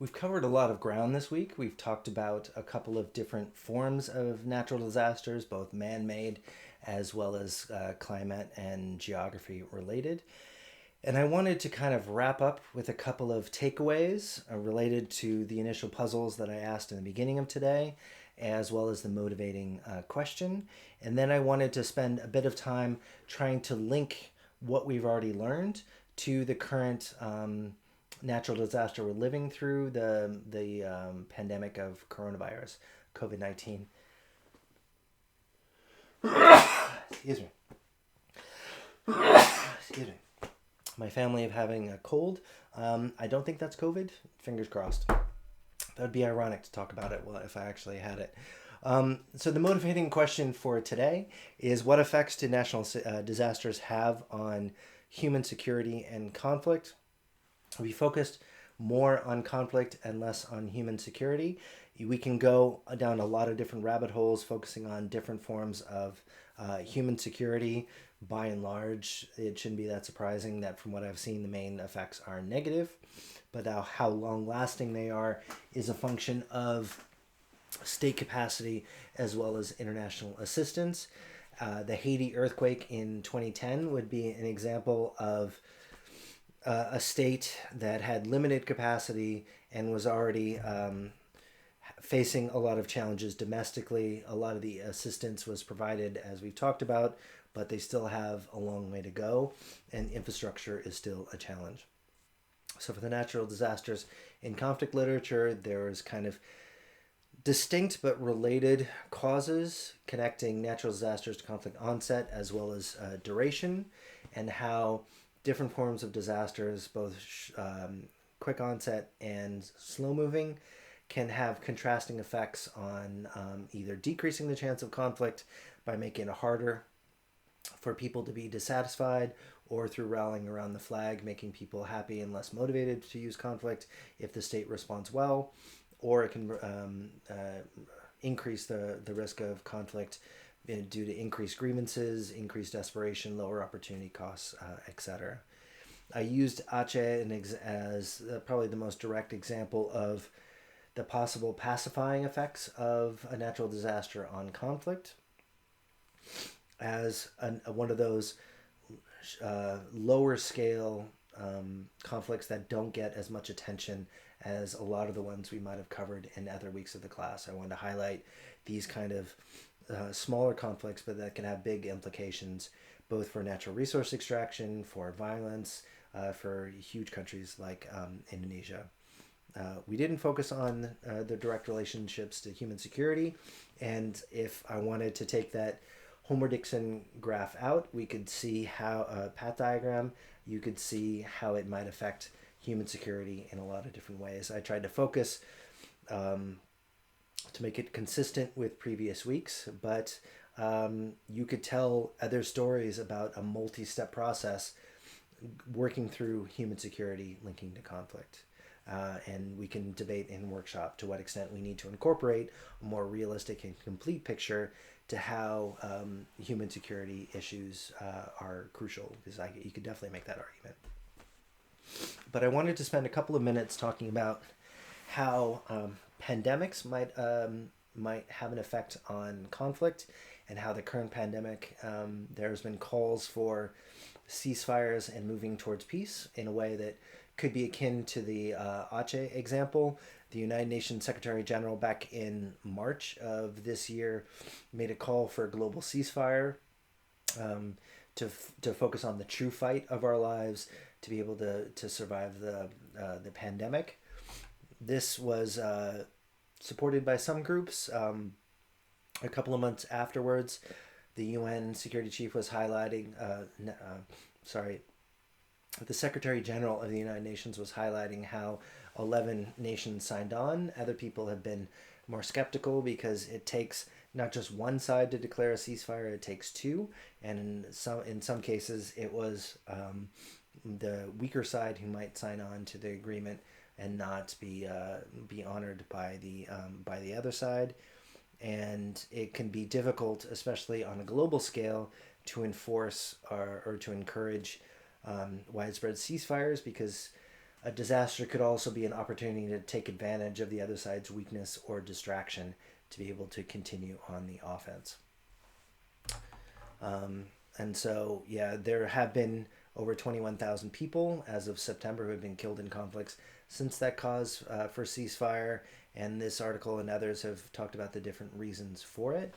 We've covered a lot of ground this week. We've talked about a couple of different forms of natural disasters, both man made as well as climate and geography related. And I wanted to kind of wrap up with a couple of takeaways related to the initial puzzles that I asked in the beginning of today, as well as the motivating question. And then I wanted to spend a bit of time trying to link what we've already learned to the current natural disaster we're living through, the pandemic of coronavirus, COVID-19. Excuse me. Excuse me. My family of having a cold. I don't think that's COVID. Fingers crossed. That would be ironic to talk about it if I actually had it. So the motivating question for today is, what effects do national disasters have on human security and conflict? We focused more on conflict and less on human security. We can go down a lot of different rabbit holes focusing on different forms of human security. By and large, it shouldn't be that surprising that from what I've seen, the main effects are negative. But how long lasting they are is a function of state capacity as well as international assistance. The Haiti earthquake in 2010 would be an example of a state that had limited capacity and was already facing a lot of challenges domestically. A lot of the assistance was provided, as we've talked about, but they still have a long way to go, and infrastructure is still a challenge. So for the natural disasters in conflict literature, there's kind of distinct but related causes connecting natural disasters to conflict onset as well as duration, and how different forms of disasters, both quick onset and slow moving, can have contrasting effects on either decreasing the chance of conflict by making it harder for people to be dissatisfied, or through rallying around the flag, making people happy and less motivated to use conflict if the state responds well, or it can increase the risk of conflict due to increased grievances, increased desperation, lower opportunity costs, etc. I used Aceh as probably the most direct example of the possible pacifying effects of a natural disaster on conflict, as one of those lower scale conflicts that don't get as much attention as a lot of the ones we might have covered in other weeks of the class. I wanted to highlight these kind of smaller conflicts, but that can have big implications both for natural resource extraction, for violence, for huge countries like Indonesia. We didn't focus on the direct relationships to human security, and if I wanted to take that Homer-Dixon graph out, we could see how a path diagram, you could see how it might affect human security in a lot of different ways. I tried to focus to make it consistent with previous weeks, but you could tell other stories about a multi-step process working through human security linking to conflict. And we can debate in workshop to what extent we need to incorporate a more realistic and complete picture to how human security issues are crucial, because you could definitely make that argument. But I wanted to spend a couple of minutes talking about how pandemics might have an effect on conflict, and how the current pandemic, there's been calls for ceasefires and moving towards peace in a way that could be akin to the Aceh example. The United Nations Secretary General back in March of this year made a call for a global ceasefire, to focus on the true fight of our lives, to be able to survive the pandemic. This was supported by some groups. A couple of months afterwards, the UN Security Chief was highlighting, the Secretary General of the United Nations was highlighting how 11 nations signed on. Other people have been more skeptical because it takes not just one side to declare a ceasefire, it takes two. And in some cases, it was the weaker side who might sign on to the agreement and not be honored by the other side. And it can be difficult, especially on a global scale, to enforce or to encourage widespread ceasefires, because a disaster could also be an opportunity to take advantage of the other side's weakness or distraction to be able to continue on the offense. And so, yeah, there have been over 21,000 people as of September who have been killed in conflicts since that cause for ceasefire. And this article and others have talked about the different reasons for it.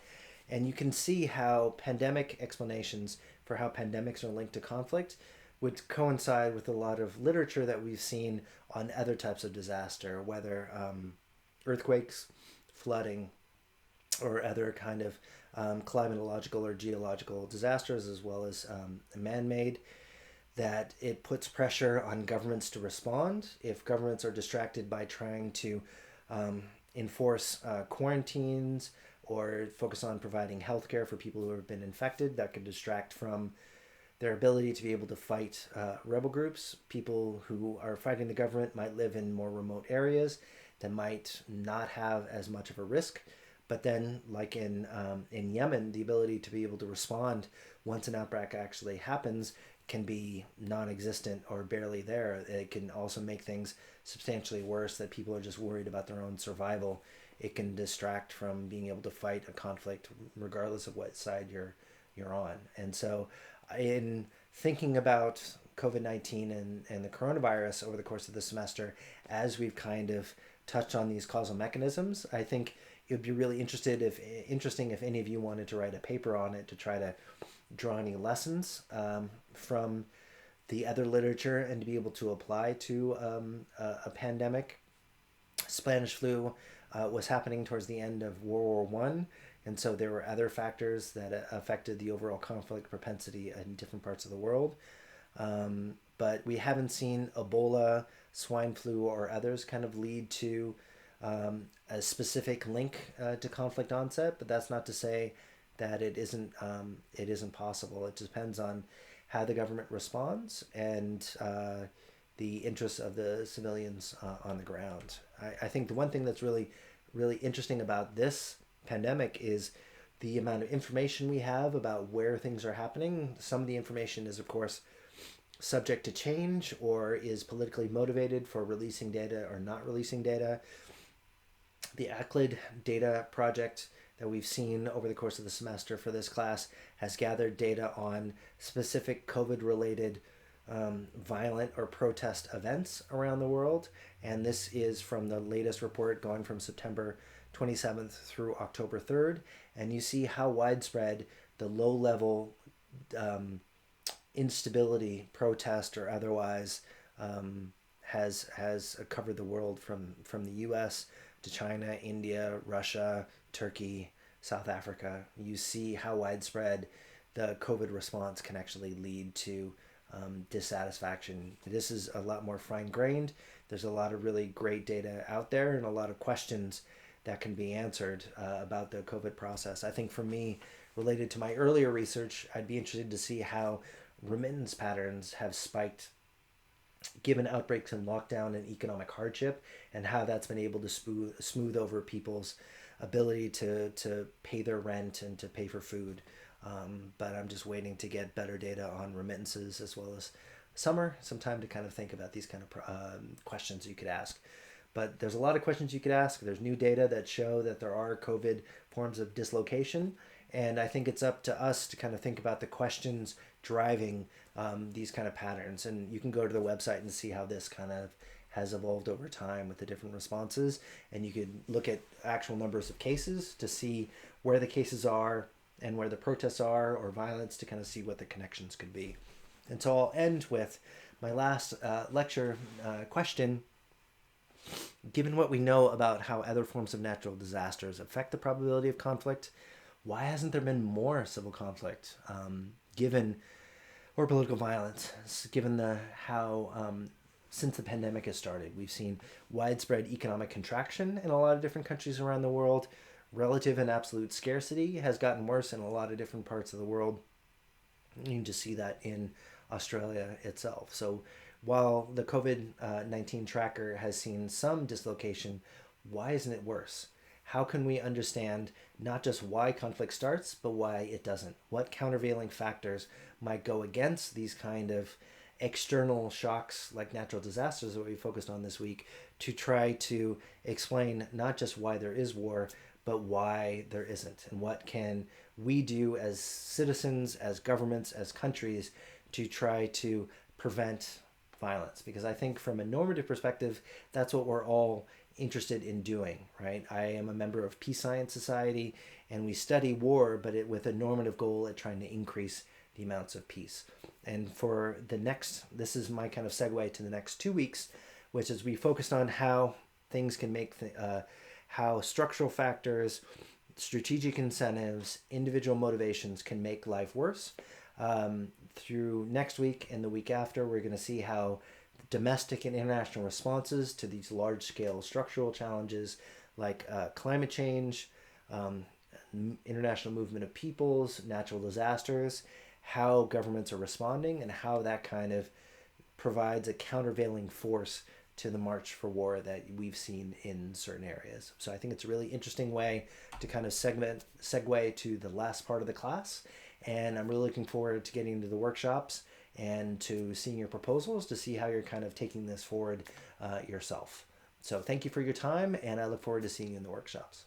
And you can see how pandemic explanations for how pandemics are linked to conflict would coincide with a lot of literature that we've seen on other types of disaster, whether earthquakes, flooding, or other kind of climatological or geological disasters, as well as man-made, that it puts pressure on governments to respond. If governments are distracted by trying to enforce quarantines or focus on providing healthcare for people who have been infected, that could distract from their ability to be able to fight rebel groups. People who are fighting the government might live in more remote areas that might not have as much of a risk. But then, like in Yemen, the ability to be able to respond once an outbreak actually happens can be non-existent or barely there. It can also make things substantially worse, that people are just worried about their own survival. It can distract from being able to fight a conflict regardless of what side you're on. And so in thinking about COVID-19 and the coronavirus over the course of the semester, as we've kind of touched on these causal mechanisms, I think it would be really interesting if any of you wanted to write a paper on it to try to draw any lessons from the other literature and to be able to apply to a pandemic. Spanish flu was happening towards the end of World War I, and so there were other factors that affected the overall conflict propensity in different parts of the world. But we haven't seen Ebola, swine flu, or others kind of lead to a specific link to conflict onset. But that's not to say that it isn't possible. It depends on how the government responds and the interests of the civilians on the ground. I think the one thing that's really, really interesting about this pandemic is the amount of information we have about where things are happening. Some of the information is, of course, subject to change or is politically motivated for releasing data or not releasing data. The ACLID data project that we've seen over the course of the semester for this class has gathered data on specific COVID-related violent or protest events around the world. And this is from the latest report going from September 27th through October 3rd. And you see how widespread the low-level instability, protest or otherwise, has covered the world from the U.S. to China, India, Russia, Turkey, South Africa. You see how widespread the COVID response can actually lead to dissatisfaction. This is a lot more fine-grained. There's a lot of really great data out there and a lot of questions that can be answered about the COVID process. I think for me, related to my earlier research, I'd be interested to see how remittance patterns have spiked given outbreaks in lockdown and economic hardship, and how that's been able to smooth over people's ability to pay their rent and to pay for food. But I'm just waiting to get better data on remittances as well as some time to kind of think about these kind of questions you could ask. But there's a lot of questions you could ask. There's new data that show that there are COVID forms of dislocation. And I think it's up to us to kind of think about the questions driving these kind of patterns. And you can go to the website and see how this kind of has evolved over time with the different responses. And you could look at actual numbers of cases to see where the cases are and where the protests are or violence to kind of see what the connections could be. And so I'll end with my last lecture question. Given what we know about how other forms of natural disasters affect the probability of conflict, why hasn't there been more civil conflict or political violence, given how since the pandemic has started? We've seen widespread economic contraction in a lot of different countries around the world. Relative and absolute scarcity has gotten worse in a lot of different parts of the world. You can just see that in Australia itself. So while the COVID-19 tracker has seen some dislocation, why isn't it worse? How can we understand not just why conflict starts, but why it doesn't? What countervailing factors might go against these kind of external shocks like natural disasters that we focused on this week to try to explain not just why there is war, but why there isn't, and what can we do as citizens, as governments, as countries to try to prevent violence. Because I think from a normative perspective, that's what we're all interested in doing, right? I am a member of Peace Science Society, and we study war, but with a normative goal at trying to increase the amounts of peace. And for the next, this is my kind of segue to the next 2 weeks, which is we focused on how things can make, how structural factors, strategic incentives, individual motivations can make life worse. Through next week and the week after, we're going to see how domestic and international responses to these large-scale structural challenges like climate change, international movement of peoples, natural disasters, how governments are responding, and how that kind of provides a countervailing force to the march for war that we've seen in certain areas. So I think it's a really interesting way to kind of segue to the last part of the class. And I'm really looking forward to getting into the workshops and to seeing your proposals to see how you're kind of taking this forward yourself. So thank you for your time, and I look forward to seeing you in the workshops.